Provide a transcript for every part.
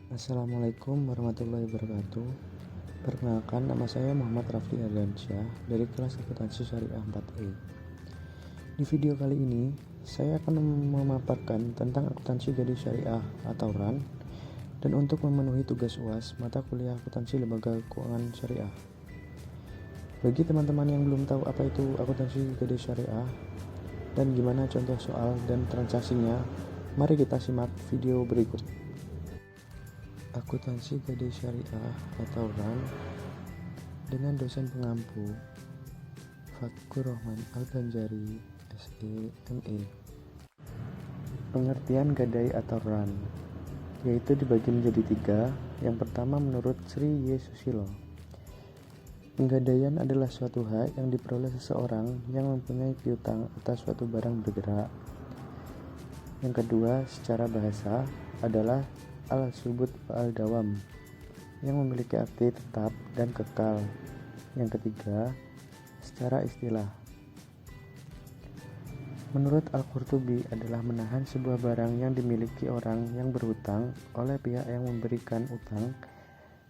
Assalamualaikum warahmatullahi wabarakatuh. Perkenalkan, nama saya Muhammad Rafli Ardiansyah dari kelas Akuntansi Syariah 4E. Di video kali ini, saya akan memaparkan tentang akuntansi gadai syariah atau RAN dan untuk memenuhi tugas UAS mata kuliah akuntansi lembaga keuangan syariah. Bagi teman-teman yang belum tahu apa itu akuntansi gadai syariah dan gimana contoh soal dan transaksinya, mari kita simak video berikut. Akuntansi gadai syariah atau RAN dengan dosen pengampu Fathur Rahman Al-Banjari SE.ME. Pengertian gadai atau RAN yaitu dibagi menjadi 3. Yang pertama menurut Sri Y. Susilo, penggadaian adalah suatu hak yang diperoleh seseorang yang mempunyai piutang atas suatu barang bergerak. Yang kedua, secara bahasa adalah al-subut al-dawam yang memiliki arti tetap dan kekal. Yang ketiga, secara istilah menurut Al-Qurtubi adalah menahan sebuah barang yang dimiliki orang yang berhutang oleh pihak yang memberikan utang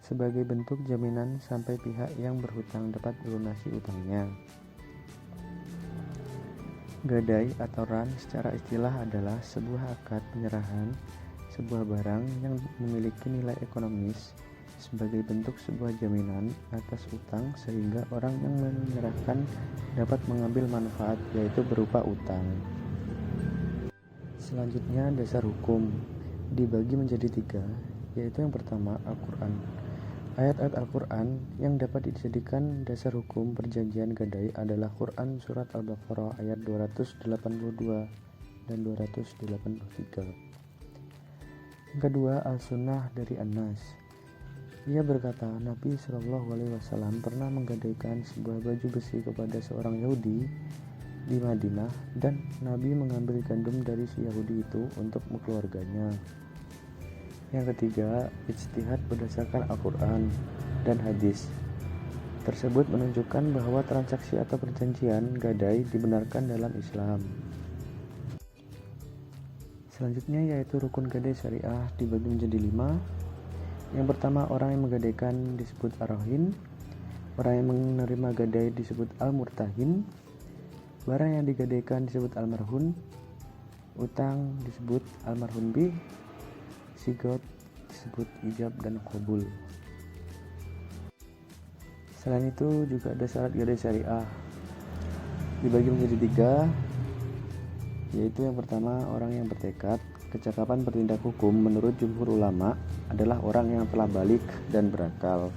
sebagai bentuk jaminan sampai pihak yang berhutang dapat melunasi utangnya. Gadai atau RAN secara istilah adalah sebuah akad penyerahan sebuah barang yang memiliki nilai ekonomis sebagai bentuk sebuah jaminan atas utang sehingga orang yang menyerahkan dapat mengambil manfaat, yaitu berupa utang. Selanjutnya, dasar hukum dibagi menjadi 3, yaitu yang pertama Al-Quran. Ayat-ayat Al-Quran yang dapat dijadikan dasar hukum perjanjian gadai adalah Quran Surat Al-Baqarah ayat 282 dan 283. Yang kedua, Al-Sunnah dari Anas. Ia berkata, Nabi Shallallahu Alaihi Wasallam pernah menggadaikan sebuah baju besi kepada seorang Yahudi di Madinah, dan Nabi mengambil gandum dari si Yahudi itu untuk keluarganya. Yang ketiga, ijtihad berdasarkan Al-Quran dan hadis. Tersebut menunjukkan bahwa transaksi atau perjanjian gadai dibenarkan dalam Islam. Selanjutnya yaitu rukun gadai syariah dibagi menjadi 5. Yang pertama, orang yang menggadaikan disebut ar-rahin, orang yang menerima gadai disebut al-murtahin, barang yang digadaikan disebut al-marhun, utang disebut al-marhun bih, sigot disebut ijab dan qabul. Selain itu juga ada syarat gadai syariah dibagi menjadi 3, yaitu yang pertama orang yang bertekad. Kecakapan bertindak hukum menurut jumhur ulama adalah orang yang telah balik dan berakal.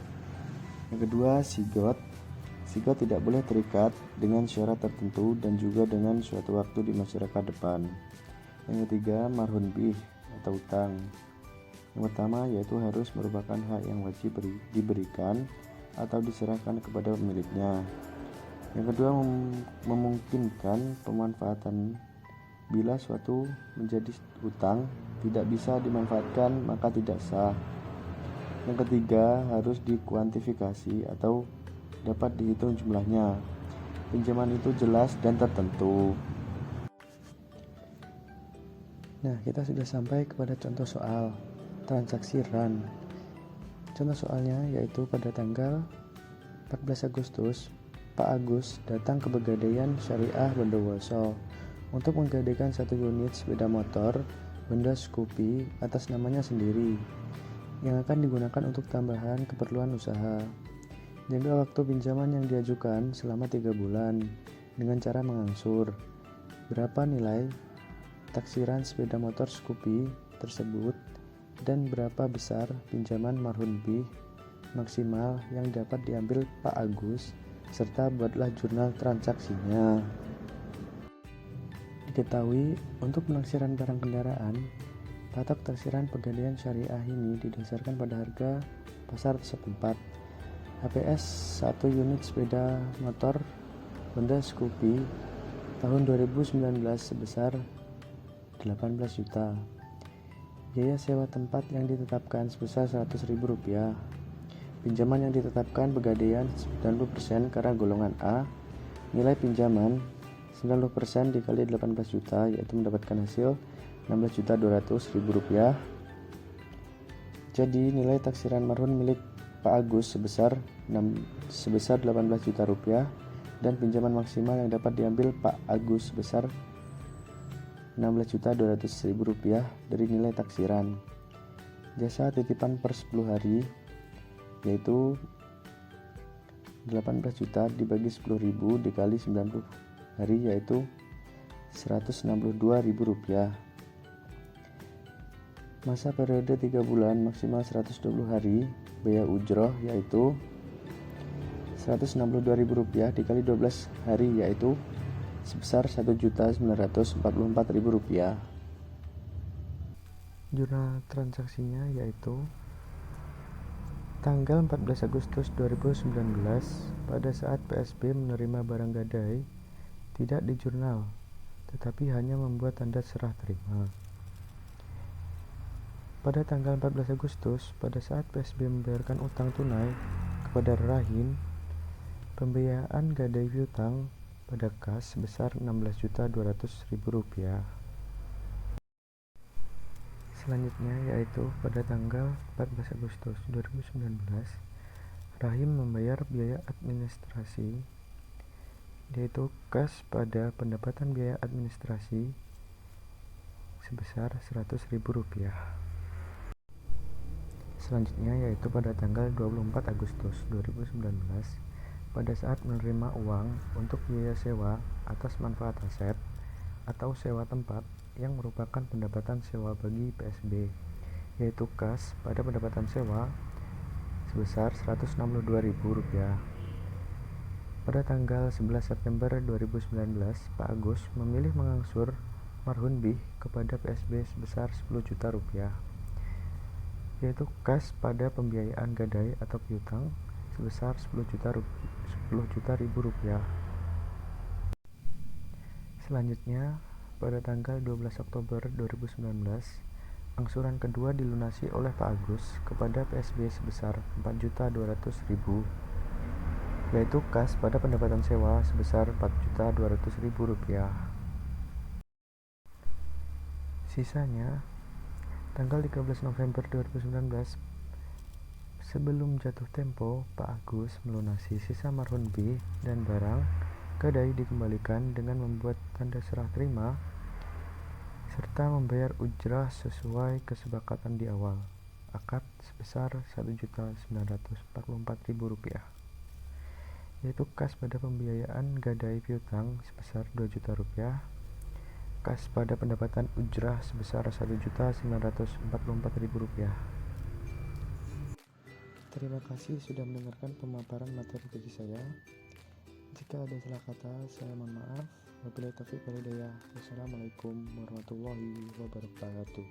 Yang kedua, sigot tidak boleh terikat dengan syarat tertentu dan juga dengan suatu waktu di masyarakat depan. Yang ketiga, marhun bih atau utang. Yang pertama yaitu harus merupakan hak yang wajib diberikan atau diserahkan kepada pemiliknya. Yang kedua, memungkinkan pemanfaatan. Bila suatu menjadi utang tidak bisa dimanfaatkan maka tidak sah. Yang ketiga, harus dikuantifikasi atau dapat dihitung jumlahnya. Pinjaman itu jelas dan tertentu. Nah, kita sudah sampai kepada contoh soal transaksi RAN. Contoh soalnya yaitu pada tanggal 14 Agustus, Pak Agus datang ke Pegadaian Syariah Bondowoso untuk menggadaikan 1 unit sepeda motor Honda Scoopy atas namanya sendiri yang akan digunakan untuk tambahan keperluan usaha. Jangka waktu pinjaman yang diajukan selama 3 bulan dengan cara mengangsur. Berapa nilai taksiran sepeda motor Scoopy tersebut dan berapa besar pinjaman marhun bih maksimal yang dapat diambil Pak Agus, serta buatlah jurnal transaksinya. Diketahui untuk penaksiran barang kendaraan, patok taksiran Pegadaian Syariah ini didasarkan pada harga pasar setempat. HPS 1 unit sepeda motor Honda Scoopy tahun 2019 sebesar 18 juta. Biaya sewa tempat yang ditetapkan sebesar Rp100.000. Pinjaman yang ditetapkan Pegadaian 90% karena golongan A. Nilai pinjaman 90% dikali 18 juta, yaitu mendapatkan hasil Rp16.200.000. Jadi nilai taksiran marhun milik Pak Agus sebesar 18 juta rupiah dan pinjaman maksimal yang dapat diambil Pak Agus sebesar 16.200.000 rupiah dari nilai taksiran. Jasa titipan per 10 hari yaitu 18 juta dibagi 10.000 dikali 90 hari yaitu 162.000 rupiah. Masa periode 3 bulan maksimal 120 hari. Biaya ujroh yaitu 162.000 rupiah dikali 12 hari yaitu sebesar 1.944.000 rupiah. Jurnal transaksinya yaitu tanggal 14 Agustus 2019 pada saat PSB menerima barang gadai tidak di jurnal tetapi hanya membuat tanda serah terima. Pada tanggal 14 Agustus pada saat PSB membayarkan utang tunai kepada Rahim, pembiayaan gadai piutang pada kas sebesar 16.200.000 rupiah. Selanjutnya yaitu pada tanggal 14 Agustus 2019 Rahim membayar biaya administrasi yaitu kas pada pendapatan biaya administrasi sebesar 100.000 rupiah. Selanjutnya yaitu pada tanggal 24 Agustus 2019 pada saat menerima uang untuk biaya sewa atas manfaat aset atau sewa tempat yang merupakan pendapatan sewa bagi PSB yaitu kas pada pendapatan sewa sebesar Rp162.000. Pada tanggal 11 September 2019 Pak Agus memilih mengangsur marhun Bih kepada PSB sebesar 10 juta rupiah yaitu kas pada pembiayaan gadai atau piutang sebesar 10 juta rupiah. Selanjutnya, pada tanggal 12 Oktober 2019, angsuran kedua dilunasi oleh Pak Agus kepada PSB sebesar 4.200.000 yaitu kas pada pendapatan sewa sebesar 4.200.000 rupiah. Sisanya tanggal 13 November 2019 sebelum jatuh tempo, Pak Agus melunasi sisa marhun B dan barang gadai dikembalikan dengan membuat tanda serah terima serta membayar ujrah sesuai kesepakatan di awal akad sebesar Rp1.944.000 yaitu kas pada pembiayaan gadai piutang sebesar Rp2 juta, kas pada pendapatan ujrah sebesar Rp1.944.000. Terima kasih sudah mendengarkan pemaparan materi dari saya. Jika ada salah kata, saya mohon maaf. Wabillahi taufiq wal hidayah. Wassalamualaikum warahmatullahi wabarakatuh.